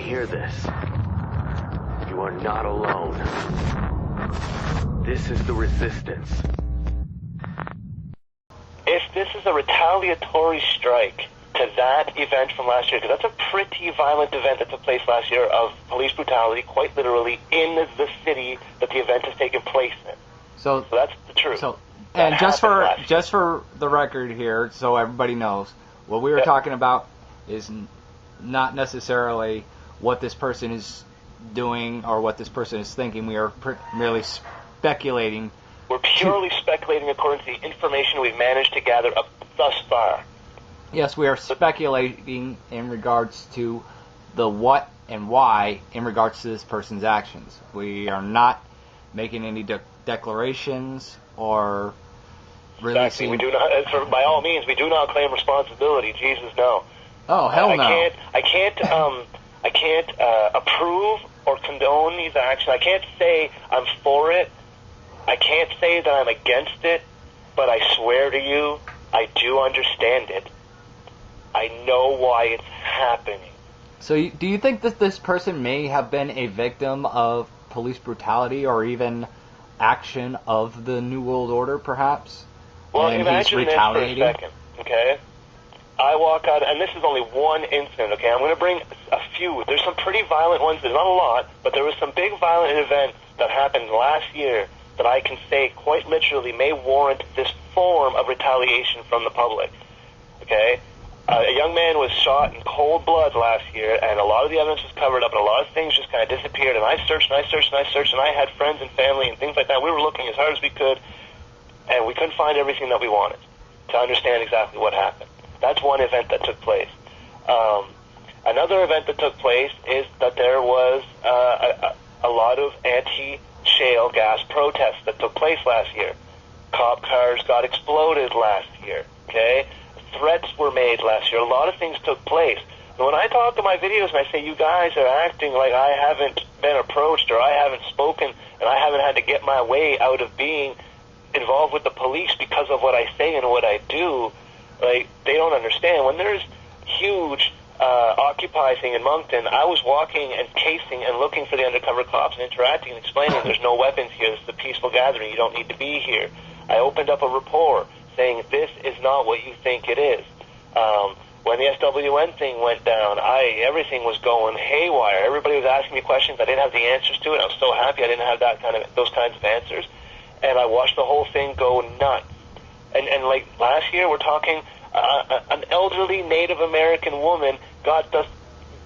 hear this, you are not alone. This is the resistance. If this is a retaliatory strike to that event from last year, because that's a pretty violent event that took place last year of police brutality, quite literally, in the city that the event has taken place in. So that's the truth. And just for the record here, so everybody knows, what we were talking about is not necessarily what this person is doing or what this person is thinking. We are merely speculating. We're purely speculating according to the information we've managed to gather up thus far. Yes, we are speculating in regards to the what and why in regards to this person's actions. We are not making any declarations or releasing... Exactly. We do not, by all means, we do not claim responsibility. Jesus, no. Oh, hell no. I can't approve or condone these actions. I can't say I'm for it. I can't say that I'm against it, but I swear to you, I do understand it. I know why it's happening. So do you think that this person may have been a victim of police brutality or even action of the New World Order, perhaps? Well, and imagine he's this for a retaliating? second, okay? I walk out, and this is only one incident, okay? I'm going to bring a few. There's some pretty violent ones. There's not a lot, but there was some big violent events that happened last year that I can say quite literally may warrant this form of retaliation from the public, okay? A young man was shot in cold blood last year, and a lot of the evidence was covered up, and a lot of things just kind of disappeared, and I searched, and I searched, and I searched, and I had friends and family and things like that. We were looking as hard as we could, and we couldn't find everything that we wanted to understand exactly what happened. That's one event that took place. Another event that took place is that there was a lot of anti-shale gas protests that took place last year. Cop cars got exploded last year, okay? Threats were made last year. A lot of things took place. And when I talk in my videos and I say, you guys are acting like I haven't been approached or I haven't spoken and I haven't had to get my way out of being involved with the police because of what I say and what I do, like, they don't understand. When there's huge Occupy thing in Moncton, I was walking and casing and looking for the undercover cops and interacting and explaining there's no weapons here, this is a peaceful gathering, you don't need to be here. I opened up a rapport saying this is not what you think it is. When the SWN thing went down, everything was going haywire. Everybody was asking me questions. I didn't have the answers to it. I was so happy I didn't have those kinds of answers. And I watched the whole thing go nuts. And like last year, we're talking an elderly Native American woman got the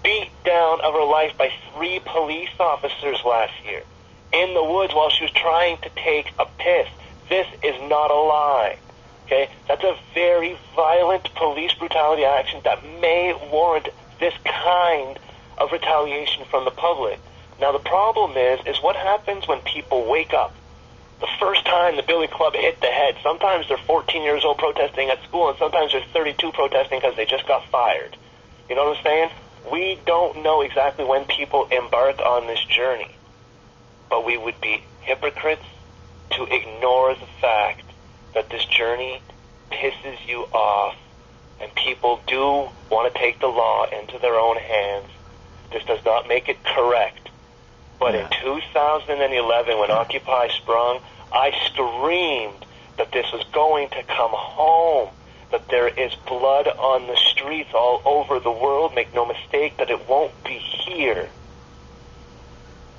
beat down of her life by 3 police officers last year in the woods while she was trying to take a piss. This is not a lie. Okay? That's a very violent police brutality action that may warrant this kind of retaliation from the public. Now the problem is what happens when people wake up? The first time the billy club hit the head, sometimes they're 14 years old protesting at school, and sometimes they're 32 protesting because they just got fired. You know what I'm saying? We don't know exactly when people embark on this journey, but we would be hypocrites to ignore the fact that this journey pisses you off, and people do want to take the law into their own hands. This does not make it correct. But in 2011, when Occupy sprung, I screamed that this was going to come home, that there is blood on the streets all over the world. Make no mistake that it won't be here.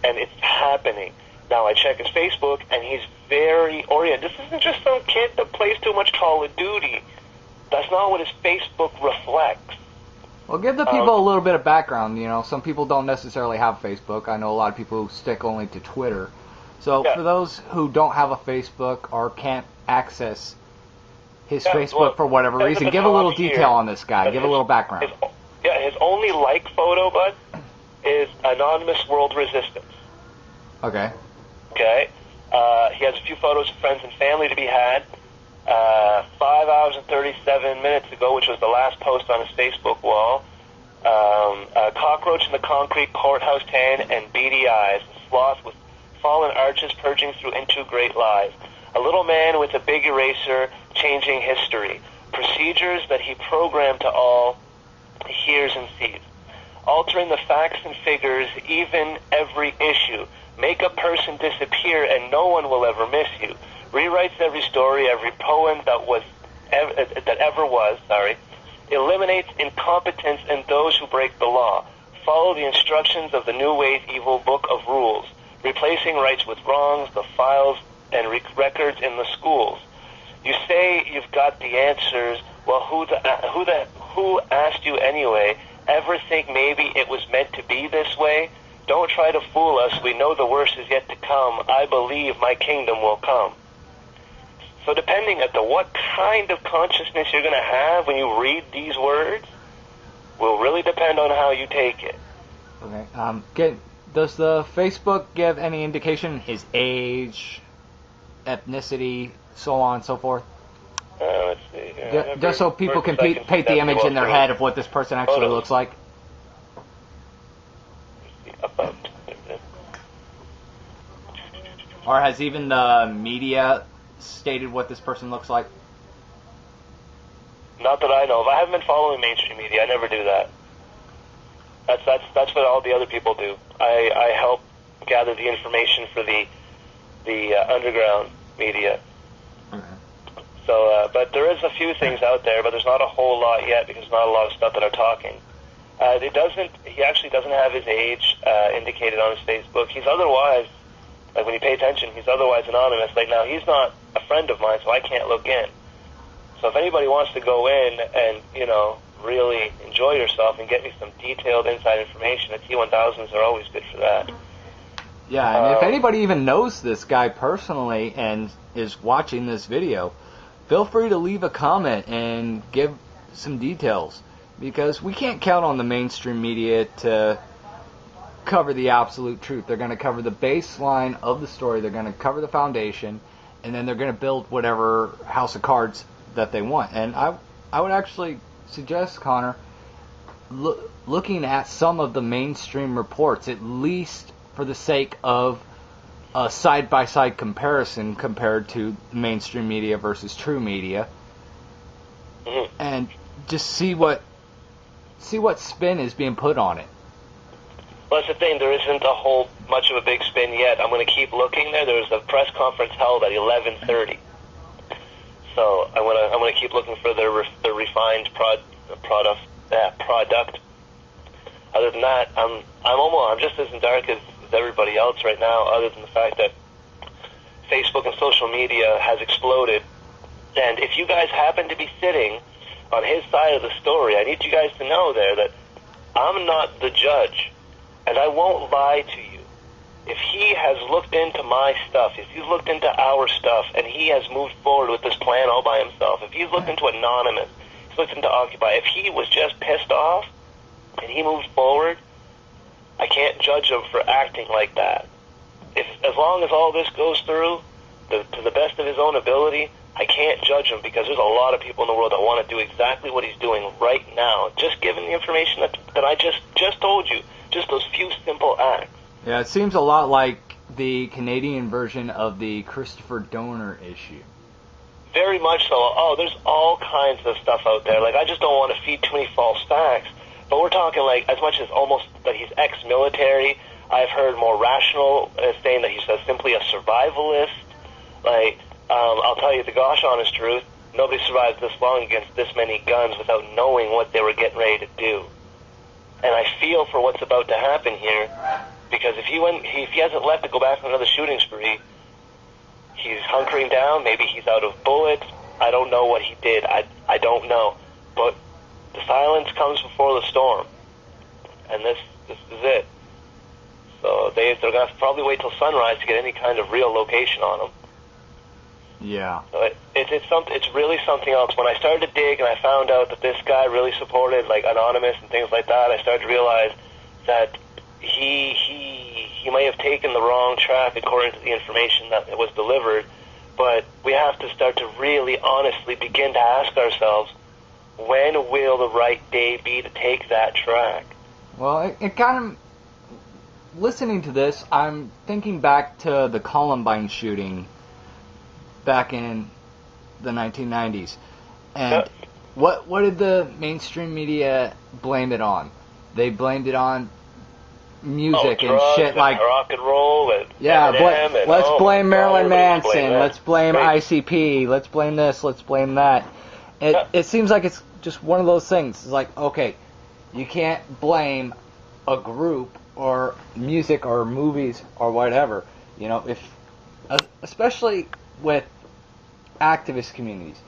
And it's happening. Now, I check his Facebook, and he's very oriented. This isn't just some kid that plays too much Call of Duty. That's not what his Facebook reflects. Well, give the people a little bit of background. You know, some people don't necessarily have Facebook. I know a lot of people who stick only to Twitter. So for those who don't have a Facebook or can't access his Facebook for whatever reason, give a little detail on this guy. Give a little background. His only like photo, bud, is Anonymous World Resistance. Okay. Okay. He has a few photos of friends and family to be had. 5 hours and 37 minutes ago, which was the last post on his Facebook wall, a cockroach in the concrete courthouse tan and beady eyes, a sloth with fallen arches purging through into great lies, a little man with a big eraser changing history, procedures that he programmed to all he hears and sees. altering the facts and figures, even every issue. Make a person disappear and no one will ever miss you. Rewrites every story, every poem that ever was. Eliminates incompetence in those who break the law. Follow the instructions of the New Wave Evil Book of Rules. Replacing rights with wrongs, the files and records in the schools. You say you've got the answers. Well, who asked you anyway? Ever think maybe it was meant to be this way? Don't try to fool us. We know the worst is yet to come. I believe my kingdom will come. So depending on what kind of consciousness you're going to have when you read these words will really depend on how you take it. Okay. Does the Facebook give any indication his age, ethnicity, so on and so forth? Let's see. Just so people can paint the image in their head of what this person actually looks like. Or has even the media stated what this person looks like? Not that I know of. I haven't been following mainstream media. I never do that. That's what all the other people do. I help gather the information for the underground media. Okay. So, but there is a few things out there, but there's not a whole lot yet because not a lot of stuff that are talking. He actually doesn't have his age indicated on his Facebook. He's otherwise, like when you pay attention, he's otherwise anonymous. Like now, he's not a friend of mine, so I can't look in. So if anybody wants to go in and, really enjoy yourself and get me some detailed inside information, the T1000s are always good for that. Yeah, and if anybody even knows this guy personally and is watching this video, feel free to leave a comment and give some details, because we can't count on the mainstream media to cover the absolute truth. They're going to cover the baseline of the story, they're going to cover the foundation, and then they're going to build whatever house of cards that they want. And I would actually suggest, Connor, looking at some of the mainstream reports, at least for the sake of a side-by-side comparison compared to mainstream media versus true media, and just see what spin is being put on it. Well, that's the thing. There isn't a whole much of a big spin yet. I'm going to keep looking there. There's a press conference held at 11:30. So I'm gonna keep looking for the refined product. Other than that, I'm just as in dark as everybody else right now. Other than the fact that Facebook and social media has exploded, and if you guys happen to be sitting on his side of the story, I need you guys to know there that I'm not the judge, and I won't lie to you. If he has looked into my stuff, if he's looked into our stuff, and he has moved forward with this plan all by himself, if he's looked into Anonymous, he's looked into Occupy, if he was just pissed off and he moved forward, I can't judge him for acting like that. As long as all this goes through to the best of his own ability, I can't judge him, because there's a lot of people in the world that want to do exactly what he's doing right now, just given the information that I just told you, just those few simple acts. Yeah, it seems a lot like the Canadian version of the Christopher Donor issue. Very much so. Oh, there's all kinds of stuff out there. Like, I just don't want to feed too many false facts. But we're talking, like, as much as almost that he's ex-military. I've heard more rational saying that he's simply a survivalist. Like, I'll tell you the gosh honest truth. Nobody survives this long against this many guns without knowing what they were getting ready to do. And I feel for what's about to happen here. Because if he hasn't left to go back on another shooting spree, he's hunkering down. Maybe he's out of bullets. I don't know what he did. I don't know. But the silence comes before the storm, and this is it. So they're going to have to probably wait till sunrise to get any kind of real location on him. Yeah. So it's really something else. When I started to dig and I found out that this guy really supported like Anonymous and things like that, I started to realize that he may have taken the wrong track according to the information that was delivered, but we have to start to really honestly begin to ask ourselves, when will the right day be to take that track? Well, it kind of, listening to this, I'm thinking back to the Columbine shooting back in the 1990s. And what did the mainstream media blame it on? they blamed it on music and shit and like rock and roll and Eminem and let's blame Marilyn Manson, let's blame Great. ICP, let's blame this, let's blame that. It seems like it's just one of those things. It's like, okay, you can't blame a group or music or movies or whatever, you know, if especially with activist communities.